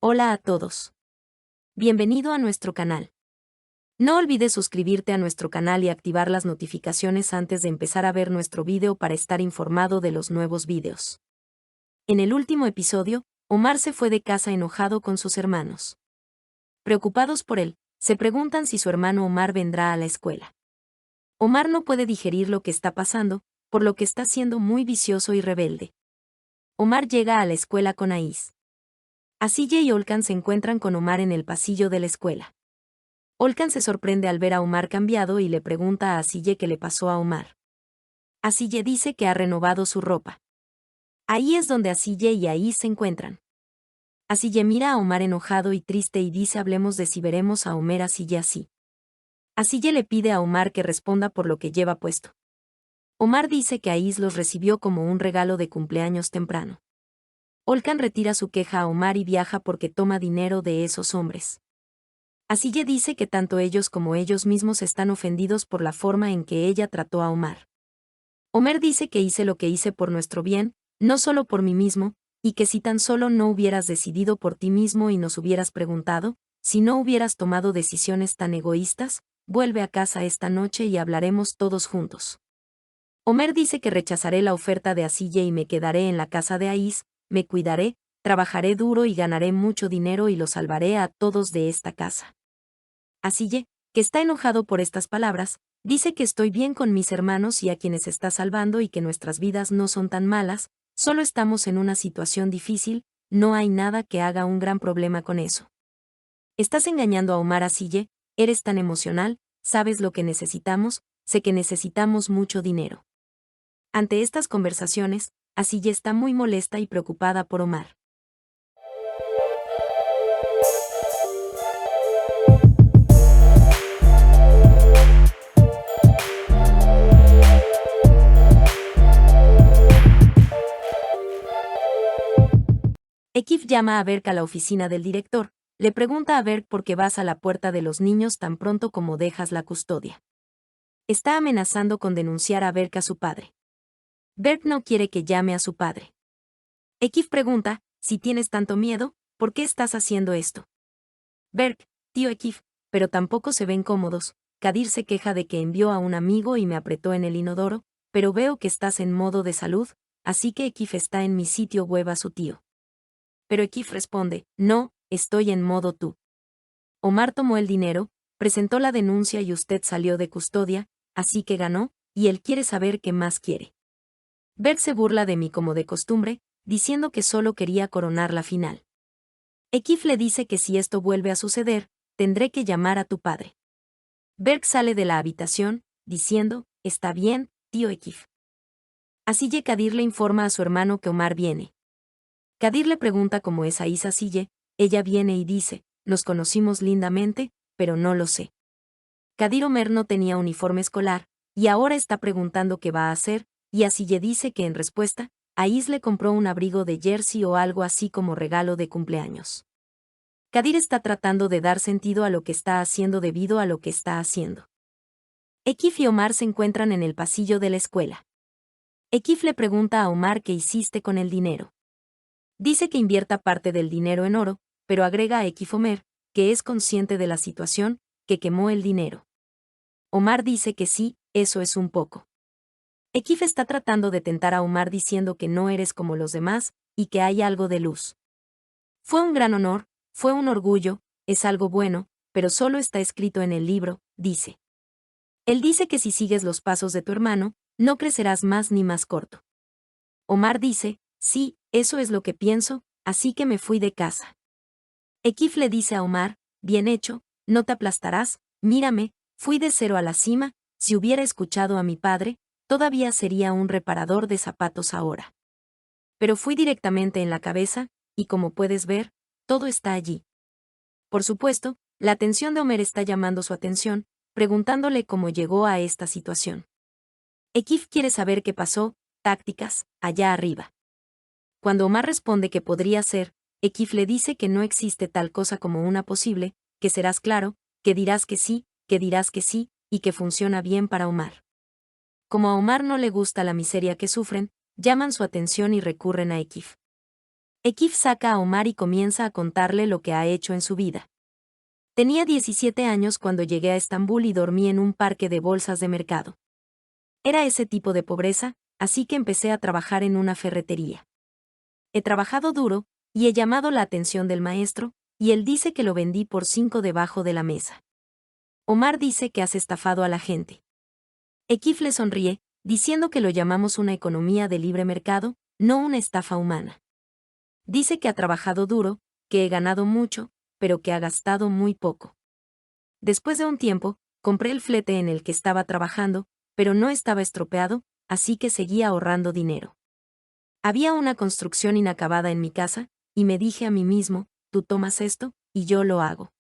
Hola a todos. Bienvenido a nuestro canal. No olvides suscribirte a nuestro canal y activar las notificaciones antes de empezar a ver nuestro video para estar informado de los nuevos videos. En el último episodio, Omar se fue de casa enojado con sus hermanos. Preocupados por él, se preguntan si su hermano Omar vendrá a la escuela. Omar no puede digerir lo que está pasando, por lo que está siendo muy vicioso y rebelde. Omar llega a la escuela con Ais. Asille y Olcan se encuentran con Omar en el pasillo de la escuela. Olcan se sorprende al ver a Omar cambiado y le pregunta a Asille qué le pasó a Omar. Asille dice que ha renovado su ropa. Ahí es donde Asille y Ais se encuentran. Asille mira a Omar enojado y triste y dice hablemos de si veremos a Omar Asille así. Asille le pide a Omar que responda por lo que lleva puesto. Omar dice que Ais los recibió como un regalo de cumpleaños temprano. Olcan retira su queja a Omar y viaja porque toma dinero de esos hombres. Asille dice que tanto ellos como ellos mismos están ofendidos por la forma en que ella trató a Omar. Omar dice que hice lo que hice por nuestro bien, no solo por mí mismo, y que si tan solo no hubieras decidido por ti mismo y nos hubieras preguntado, si no hubieras tomado decisiones tan egoístas, vuelve a casa esta noche y hablaremos todos juntos. Omar dice que rechazaré la oferta de Asille y me quedaré en la casa de Ais, me cuidaré, trabajaré duro y ganaré mucho dinero y lo salvaré a todos de esta casa. Asille, que está enojado por estas palabras, dice que estoy bien con mis hermanos y a quienes está salvando y que nuestras vidas no son tan malas, solo estamos en una situación difícil, no hay nada que haga un gran problema con eso. Estás engañando a Omar Asille, eres tan emocional, sabes lo que necesitamos, sé que necesitamos mucho dinero. Ante estas conversaciones, Asille está muy molesta y preocupada por Omar. Ekif llama a Berk a la oficina del director, le pregunta a Berk por qué vas a la puerta de los niños tan pronto como dejas la custodia. Está amenazando con denunciar a Berk a su padre. Berk no quiere que llame a su padre. Ekif pregunta, si tienes tanto miedo, ¿por qué estás haciendo esto? Berk, tío Ekif, pero tampoco se ven cómodos. Kadir se queja de que envió a un amigo y me apretó en el inodoro, pero veo que estás en modo de salud, así que Ekif está en mi sitio web a su tío. Pero Ekif responde, no, estoy en modo tú. Omar tomó el dinero, presentó la denuncia y usted salió de custodia, así que ganó, y él quiere saber qué más quiere. Berk se burla de mí como de costumbre, diciendo que solo quería coronar la final. Ekif le dice que si esto vuelve a suceder, tendré que llamar a tu padre. Berk sale de la habitación, diciendo, está bien, tío Ekif. Asille Kadir le informa a su hermano que Omar viene. Kadir le pregunta cómo es Ais Asille, ella viene y dice, nos conocimos lindamente, pero no lo sé. Kadir Omar no tenía uniforme escolar, y ahora está preguntando qué va a hacer, y Asille dice que en respuesta, Ais le compró un abrigo de jersey o algo así como regalo de cumpleaños. Kadir está tratando de dar sentido a lo que está haciendo debido a lo que está haciendo. Ekif y Omar se encuentran en el pasillo de la escuela. Ekif le pregunta a Omar qué hiciste con el dinero. Dice que invierta parte del dinero en oro, pero agrega a Ekif Omar, que es consciente de la situación, que quemó el dinero. Omar dice que sí, eso es un poco. Ekif está tratando de tentar a Omar diciendo que no eres como los demás, y que hay algo de luz. Fue un gran honor, fue un orgullo, es algo bueno, pero solo está escrito en el libro, dice. Él dice que si sigues los pasos de tu hermano, no crecerás más ni más corto. Omar dice, sí, eso es lo que pienso, así que me fui de casa. Ekif le dice a Omar, bien hecho, no te aplastarás, mírame, fui de cero a la cima, si hubiera escuchado a mi padre, todavía sería un reparador de zapatos ahora. Pero fui directamente en la cabeza, y como puedes ver, todo está allí. Por supuesto, la atención de Omar está llamando su atención, preguntándole cómo llegó a esta situación. Ekif quiere saber qué pasó, tácticas, allá arriba. Cuando Omar responde que podría ser, Ekif le dice que no existe tal cosa como una posible, que serás claro, que dirás que sí, y que funciona bien para Omar. Como a Omar no le gusta la miseria que sufren, llaman su atención y recurren a Ekif. Ekif saca a Omar y comienza a contarle lo que ha hecho en su vida. Tenía 17 años cuando llegué a Estambul y dormí en un parque de bolsas de mercado. Era ese tipo de pobreza, así que empecé a trabajar en una ferretería. He trabajado duro, y he llamado la atención del maestro, y él dice que lo vendí por 5 debajo de la mesa. Omar dice que has estafado a la gente. Ekif le sonríe, diciendo que lo llamamos una economía de libre mercado, no una estafa humana. Dice que ha trabajado duro, que he ganado mucho, pero que ha gastado muy poco. Después de un tiempo, compré el flete en el que estaba trabajando, pero no estaba estropeado, así que seguía ahorrando dinero. Había una construcción inacabada en mi casa, y me dije a mí mismo, tú tomas esto, y yo lo hago.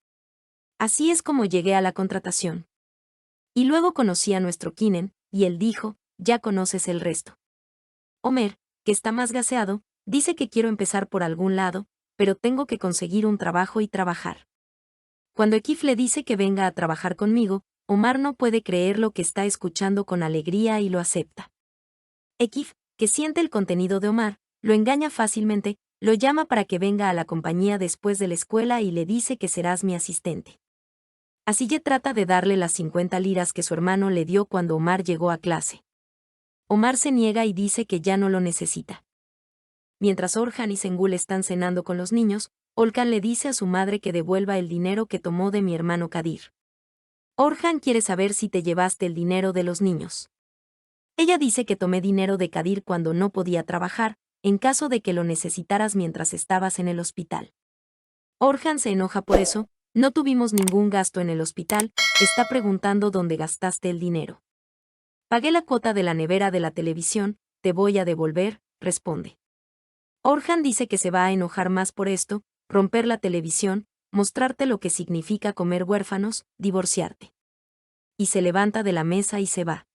Así es como llegué a la contratación. Y luego conocí a nuestro Kinen, y él dijo, ya conoces el resto. Omer, que está más gaseado, dice que quiero empezar por algún lado, pero tengo que conseguir un trabajo y trabajar. Cuando Ekif le dice que venga a trabajar conmigo, Omar no puede creer lo que está escuchando con alegría y lo acepta. Ekif, que siente el contenido de Omar, lo engaña fácilmente, lo llama para que venga a la compañía después de la escuela y le dice que serás mi asistente. Asille trata de darle las 50 liras que su hermano le dio cuando Omar llegó a clase. Omar se niega y dice que ya no lo necesita. Mientras Orhan y Sengül están cenando con los niños, Olkan le dice a su madre que devuelva el dinero que tomó de mi hermano Kadir. Orhan quiere saber si te llevaste el dinero de los niños. Ella dice que tomé dinero de Kadir cuando no podía trabajar, en caso de que lo necesitaras mientras estabas en el hospital. Orhan se enoja por eso, no tuvimos ningún gasto en el hospital, está preguntando dónde gastaste el dinero. Pagué la cuota de la nevera de la televisión, te voy a devolver, responde. Orhan dice que se va a enojar más por esto, romper la televisión, mostrarte lo que significa comer huérfanos, divorciarte. Y se levanta de la mesa y se va.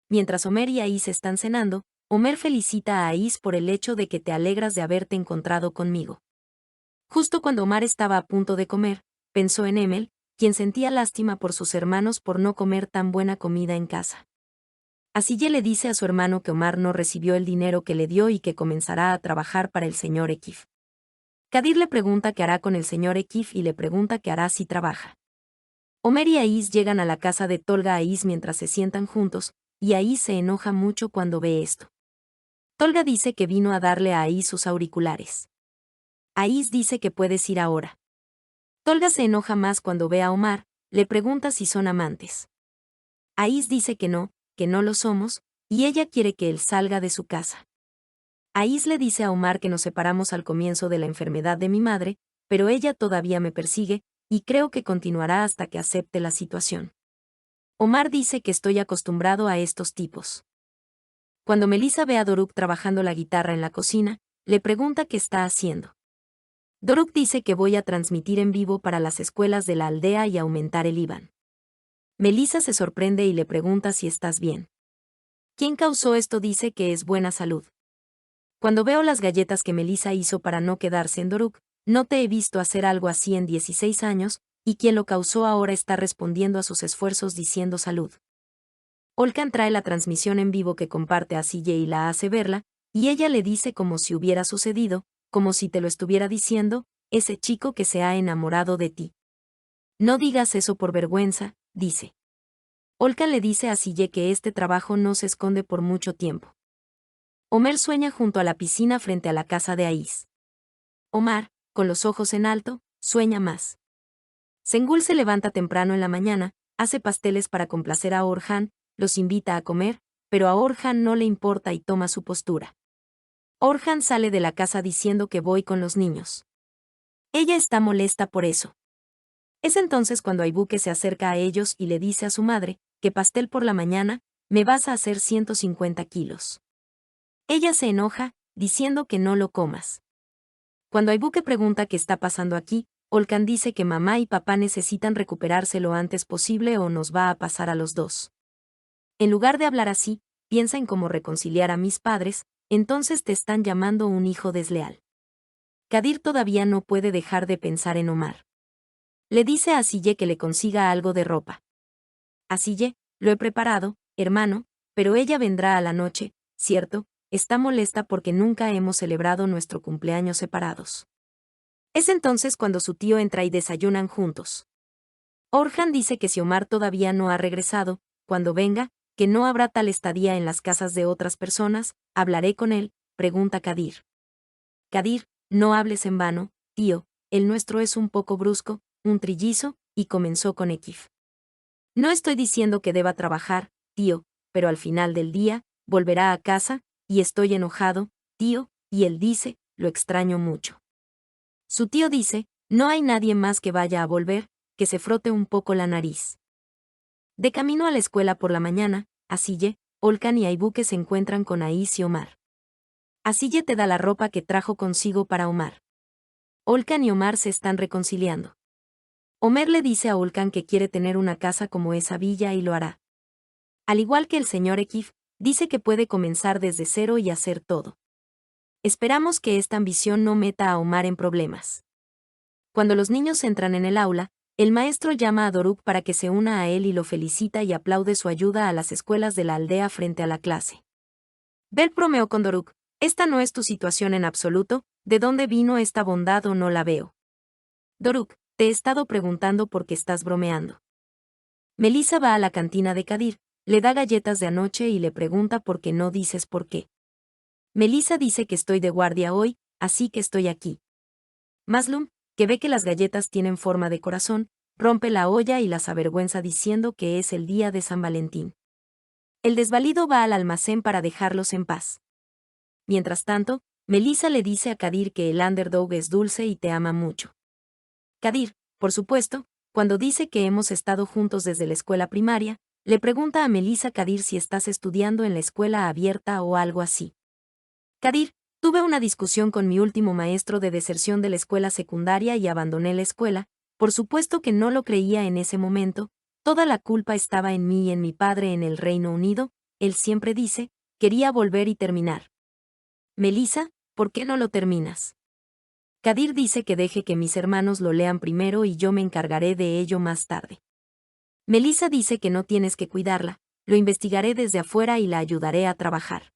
Mientras Omer y Ais están cenando, Omer felicita a Ais por el hecho de que te alegras de haberte encontrado conmigo. Justo cuando Omar estaba a punto de comer, pensó en Emel, quien sentía lástima por sus hermanos por no comer tan buena comida en casa. Asille le dice a su hermano que Omar no recibió el dinero que le dio y que comenzará a trabajar para el señor Ekif. Kadir le pregunta qué hará con el señor Ekif y le pregunta qué hará si trabaja. Omer y Ais llegan a la casa de Tolga Ais mientras se sientan juntos, y Ais se enoja mucho cuando ve esto. Tolga dice que vino a darle a Ais sus auriculares. Ais dice que puedes ir ahora. Tolga se enoja más cuando ve a Omar, le pregunta si son amantes. Ais dice que no lo somos, y ella quiere que él salga de su casa. Ais le dice a Omar que nos separamos al comienzo de la enfermedad de mi madre, pero ella todavía me persigue, y creo que continuará hasta que acepte la situación. Omar dice que estoy acostumbrado a estos tipos. Cuando Melissa ve a Doruk trabajando la guitarra en la cocina, le pregunta qué está haciendo. Doruk dice que voy a transmitir en vivo para las escuelas de la aldea y aumentar el IVAN. Melissa se sorprende y le pregunta si estás bien. ¿Quién causó esto? Dice que es buena salud. Cuando veo las galletas que Melissa hizo para no quedarse en Doruk, no te he visto hacer algo así en 16 años, y quien lo causó ahora está respondiendo a sus esfuerzos diciendo salud. Olkan trae la transmisión en vivo que comparte a CJ y la hace verla, y ella le dice como si hubiera sucedido, como si te lo estuviera diciendo, ese chico que se ha enamorado de ti. No digas eso por vergüenza, dice. Olkan le dice a CJ que este trabajo no se esconde por mucho tiempo. Omer sueña junto a la piscina frente a la casa de Ais. Omar, con los ojos en alto, sueña más. Sengül se levanta temprano en la mañana, hace pasteles para complacer a Orhan, los invita a comer, pero a Orhan no le importa y toma su postura. Orhan sale de la casa diciendo que voy con los niños. Ella está molesta por eso. Es entonces cuando Aybuke se acerca a ellos y le dice a su madre, que pastel por la mañana, me vas a hacer 150 kilos. Ella se enoja, diciendo que no lo comas. Cuando Aybuke pregunta qué está pasando aquí, Olkan dice que mamá y papá necesitan recuperarse lo antes posible o nos va a pasar a los dos. En lugar de hablar así, piensa en cómo reconciliar a mis padres, entonces te están llamando un hijo desleal. Kadir todavía no puede dejar de pensar en Omar. Le dice a Asille que le consiga algo de ropa. Asille, lo he preparado, hermano, pero ella vendrá a la noche, ¿cierto? está molesta porque nunca hemos celebrado nuestro cumpleaños separados. Es entonces cuando su tío entra y desayunan juntos. Orhan dice que si Omar todavía no ha regresado, cuando venga, que no habrá tal estadía en las casas de otras personas, hablaré con él, pregunta Kadir. Kadir, no hables en vano, tío, el nuestro es un poco brusco, un trillizo, y comenzó con Ekif. No estoy diciendo que deba trabajar, tío, pero al final del día, volverá a casa, y estoy enojado, tío, y él dice, lo extraño mucho. Su tío dice, no hay nadie más que vaya a volver, que se frote un poco la nariz. De camino a la escuela por la mañana, Asiye, Olkan y Aibuke se encuentran con Ais y Omar. Asiye te da la ropa que trajo consigo para Omar. Olkan y Omar se están reconciliando. Omer le dice a Olkan que quiere tener una casa como esa villa y lo hará. Al igual que el señor Ekif, dice que puede comenzar desde cero y hacer todo. Esperamos que esta ambición no meta a Omar en problemas. Cuando los niños entran en el aula, el maestro llama a Doruk para que se una a él y lo felicita y aplaude su ayuda a las escuelas de la aldea frente a la clase. Bel bromeó con Doruk, esta no es tu situación en absoluto, ¿de dónde vino esta bondad o no la veo? Doruk, te he estado preguntando por qué estás bromeando. Melissa va a la cantina de Kadir, le da galletas de anoche y le pregunta por qué no dices por qué. Melissa dice que estoy de guardia hoy, así que estoy aquí. Maslum, que ve que las galletas tienen forma de corazón, rompe la olla y las avergüenza diciendo que es el día de San Valentín. El desvalido va al almacén para dejarlos en paz. Mientras tanto, Melissa le dice a Kadir que el underdog es dulce y te ama mucho. Kadir, por supuesto, cuando dice que hemos estado juntos desde la escuela primaria, le pregunta a Melissa Kadir si estás estudiando en la escuela abierta o algo así. Kadir, tuve una discusión con mi último maestro de deserción de la escuela secundaria y abandoné la escuela, por supuesto que no lo creía en ese momento, toda la culpa estaba en mí y en mi padre en el Reino Unido, él siempre dice, quería volver y terminar. Melissa, ¿por qué no lo terminas? Kadir dice que deje que mis hermanos lo lean primero y yo me encargaré de ello más tarde. Melissa dice que no tienes que cuidarla, lo investigaré desde afuera y la ayudaré a trabajar.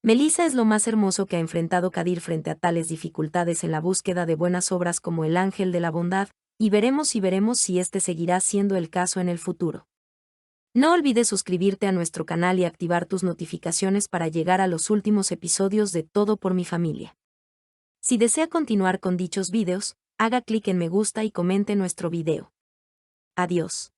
Melissa es lo más hermoso que ha enfrentado Kadir frente a tales dificultades en la búsqueda de buenas obras como el ángel de la bondad, y veremos si este seguirá siendo el caso en el futuro. No olvides suscribirte a nuestro canal y activar tus notificaciones para llegar a los últimos episodios de Todo por mi familia. Si desea continuar con dichos videos, haga clic en me gusta y comente nuestro video. Adiós.